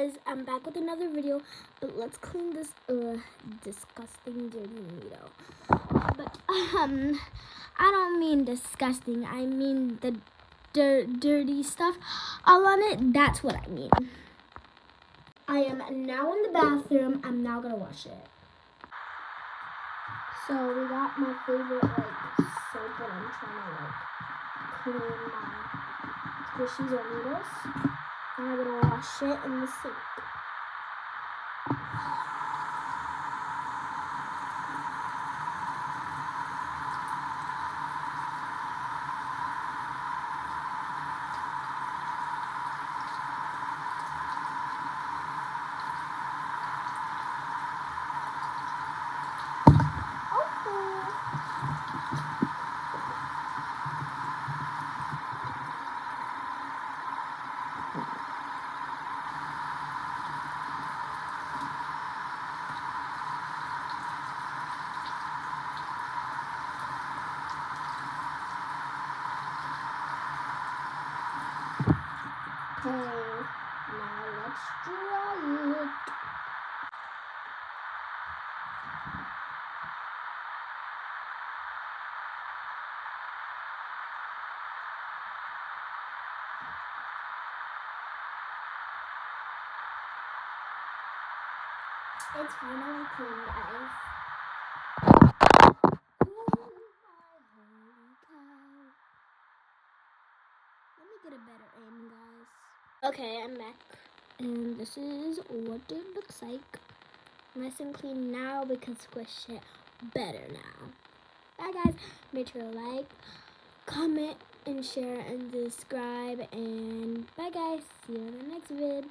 guys, I'm back with another video, but let's clean this disgusting dirty needle. But I don't mean disgusting, I mean the dirty stuff all on it. That's what I mean. I am now in the bathroom. I'm now gonna wash it. So we got my favorite soap, and I'm trying to clean my squishies or noodles. And I'm gonna wash it in the sink. Okay, now let's dry it. It's finally clean, guys. Let me get a better aim, guys. Okay, I'm back. And this is what it looks like. Nice and clean now because squish it better now. Bye, guys. Make sure to like, comment, and share, and subscribe. And bye, guys. See you in the next vid.